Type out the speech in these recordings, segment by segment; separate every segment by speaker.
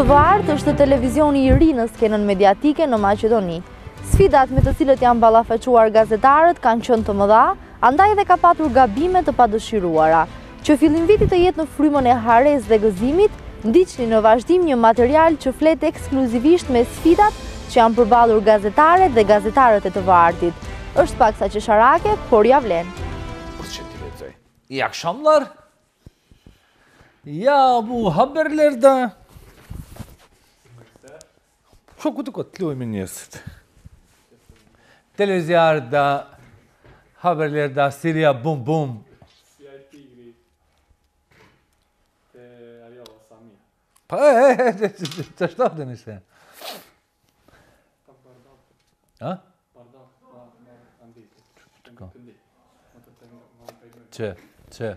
Speaker 1: TV-Art është televizioni i ri në skenën mediatike në Maqedoni. Sfidat me të cilët janë ballafaquar gazetarët kanë qenë të mëdha, andaj edhe ka patur gabime të padëshiruara. Që fillim viti të jetë në frymën e hares dhe gëzimit, ndiqni në vazhdim një material që flet ekskluzivisht me sfidat që janë përballur gazetarët dhe gazetarët e TV-Artit. Është pak sa qesharake, por ja vlen.
Speaker 2: İyi akşamlar. Ya bu haberlerde çok kutukatlı njerëzit. Televizyonda haberlerde Siriya bum bum. Pa të shtoften ishte. Ha? Që?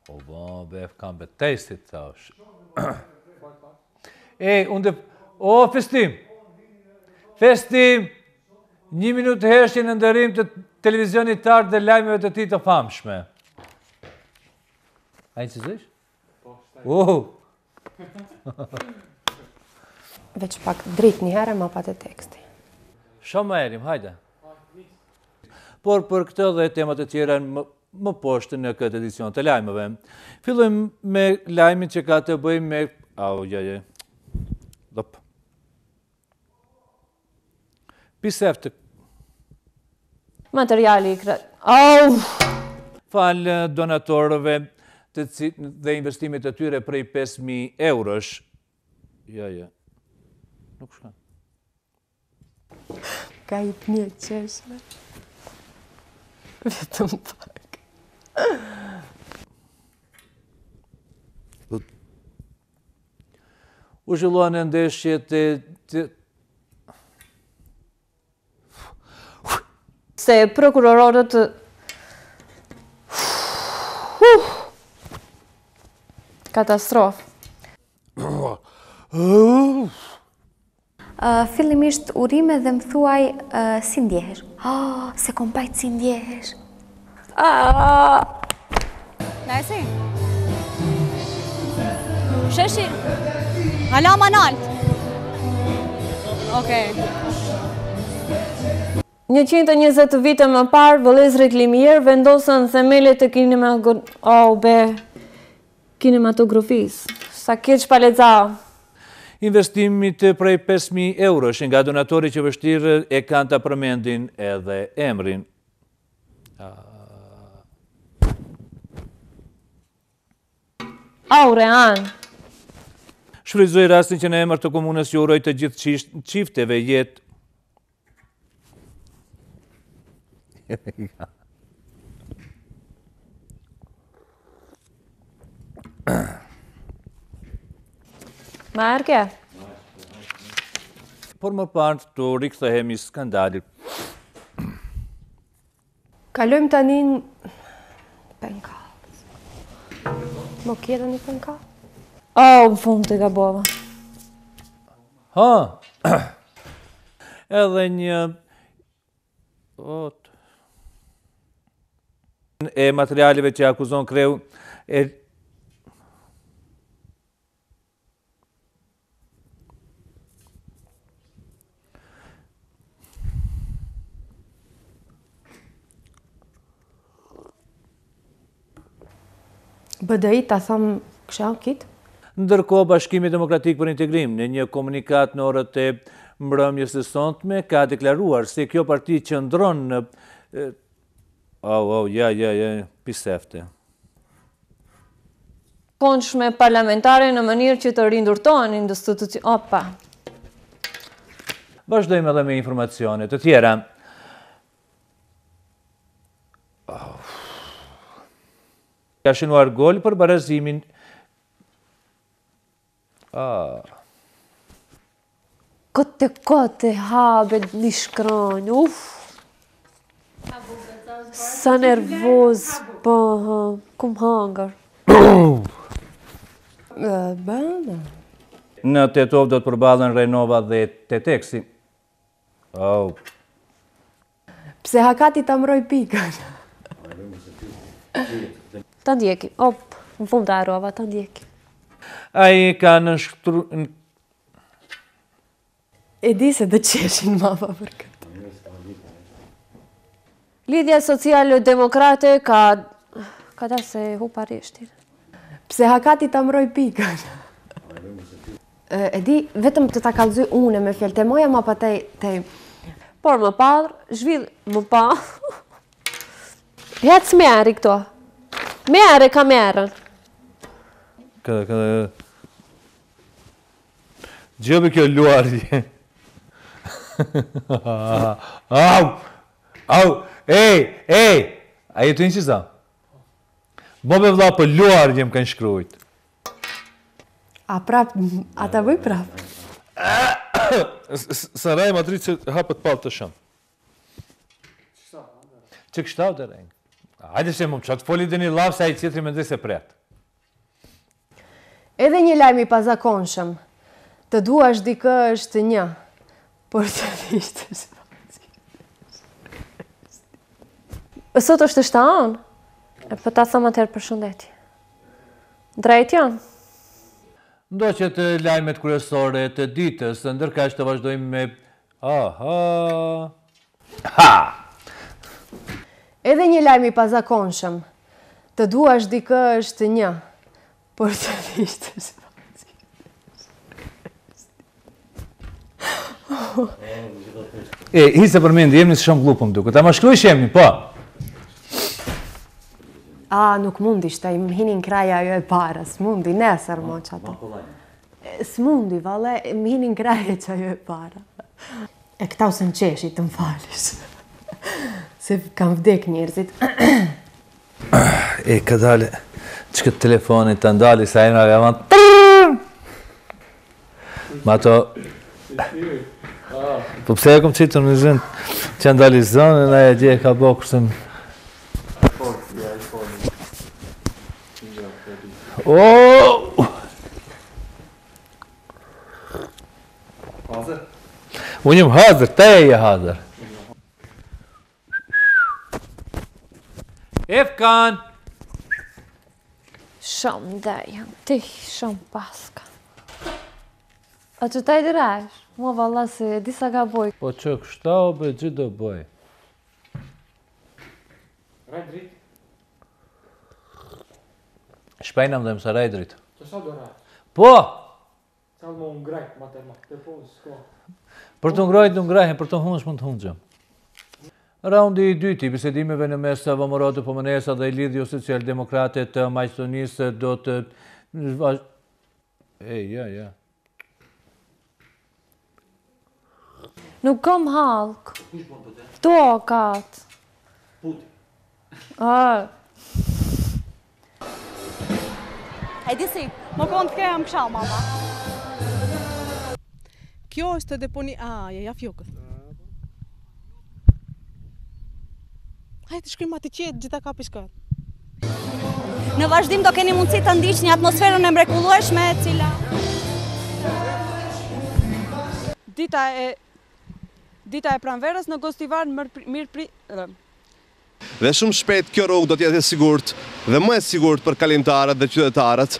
Speaker 2: O, bef kam betejstit, thash. Festim! Festim! 1 minutë heshje në ndërim të televizionit tartë dhe lajmeve të ti të famshme. A i që zësh?
Speaker 3: Veç pak dritë një herë, ma pate teksti.
Speaker 2: Shumë erim, hajde. Por për këtë dhe temat e tjera më poshtë në këtë edicion të lajmeve. Fillojmë me lajmin që ka të bëjmë me... Piseftë.
Speaker 3: Materiali i
Speaker 2: Falë donatorëve dhe investimit të tyre prej 5.000 eurosh. Nuk shka.
Speaker 3: Ka i të një qeshme. Vetëm pak.
Speaker 2: U zhvilluan në ndeshje të...
Speaker 3: Se prokurorët... Katastrofë.
Speaker 4: Fillimisht urime dhe më thuaj si ndjehesh. Se kom bajt si ndjehesh.
Speaker 5: Najsi. Sheshi. Hala manalt. Okej.
Speaker 3: 120 vite më parë, vëllezërit Limier vendosën themelet e kinematografisë. Sa keq pa lexao.
Speaker 2: Investimit prej 5.000 eurosh nga donatori që vështirë e kanë të përmendin edhe emrin.
Speaker 3: Aurean.
Speaker 2: Shfrytëzoj rastin që në emër të komunës ju uroj të gjithë qifteve jetë.
Speaker 3: Ma erke?
Speaker 2: Por më parë të rikthehemi skandalit.
Speaker 3: Kalojmë tani në penkallës. Më kjera një penkallë? Në fund të gabova.
Speaker 2: Edhe një... e materialeve që akuzon kreu e...
Speaker 3: BDI ta thëmë kësha kitë?
Speaker 2: Ndërkohë, Bashkimi Demokratik për Integrim në një komunikat në orët e mbrëmjes së sonshme ka deklaruar se kjo parti qëndron në... Pisefte.
Speaker 3: Konshme parlamentare në mënyrë që të rindurtohen institucion... Opa.
Speaker 2: Vazhdojmë edhe me informacione të tjera. Ka shënuar gol për barazimin...
Speaker 3: Kote, habe, një shkronjë, Sa nervoz, kum hangar.
Speaker 2: Në Tetov do të përballen Renova dhe Teteksi.
Speaker 3: Pse Hakati ta mbroj pikën? Ta ndjeki, në fund të arrova, ta ndjeki.
Speaker 2: Ai ka nënshtru...
Speaker 3: E di se dhe qeshin mama për këtë. Lidhja sociale-demokrate ka da se hupa rishtin. Pse Hakati ta mbroj pikën? E di, vetëm të ta kallëzoj une me fjallë të moja, ma pa te... Por më parë, zhvill më pa... Hec meri këto. Mere ka merën.
Speaker 2: Gjëbe kjo luarje. Au! Ej! A jetu një që sa? Bobe vla për luarje më kanë shkrujt.
Speaker 3: A prap, a ta bëj prap?
Speaker 2: Saraj ma dritë që hapët palë të shumë. Që kështav të rengë? Hajde që më qatë foli dhe një lavë se a i cjetri me ndrej se pretë.
Speaker 3: Edhe një lajm i pazakonshëm. Të duash dikë është një, por të ishte Sot është shtanë, po ta thëmë atëherë për shëndetje. Drejt janë.
Speaker 2: Ndo që të lajmet kryesore të ditës, ndërka është të vazhdojmë me...
Speaker 3: Edhe një lajm i pazakonshëm. Të duash dikë është një, por të ishte
Speaker 2: Hise për mendë, jemi së shumë glupëm duke. Ta ma shkruj shemi, po.
Speaker 3: Nuk mundi shta, i më hinin kraja jo e para, s'mundi, nesër mo që ato. S'mundi, vale, më hinin kraja që jo e para. E këta u se në qeshit të më falish. Se kam vdek njerëzit.
Speaker 2: Ka dale, që këtë telefonit të ndali, sa e nga gaman... Ma to... Po pse e kom qitur në zënë që ndali zonë, në e dje ka bo kërësëm... Unë jëmë hazër, te e hazër. Efkan!
Speaker 3: Shumë dejan, ti shumë paska. A që ta i dirash? Mo valla se disa ga boj.
Speaker 2: Po që kështa o be gjithë do bëj.
Speaker 6: Rajdrit?
Speaker 2: Shpejnëm dhe mësa rajdrit.
Speaker 6: Që sa do rajt?
Speaker 2: Po!
Speaker 6: Sa më ngrajt ma të po s'ko.
Speaker 2: Për të ngrajt në ngrajhen, për të hunës mund të hunëgjëm. Raundi i dyti, bisedimeve në mes të Vëmërotë për Mënesa dhe i Lidhjo Social-Demokrate të Maqedonisë do të... Ja.
Speaker 3: Nuk kom halk. Kto katë.
Speaker 6: Puti.
Speaker 5: E disi, më konë të kejam kësha, mama.
Speaker 7: Kjo është deponi... ja fjokët. Hajtë shkrim atë qetë gjitha kapi shkër.
Speaker 5: Në vazhdim do keni mundësi të ndiqni një atmosferën e mrekullueshme e cila...
Speaker 7: Dita e pranverës në Gostivar mirë
Speaker 8: Dhe shumë shpejt kjo rrugë do t'jetë e sigurt dhe më e sigurt për kalimtarët dhe qytetarët.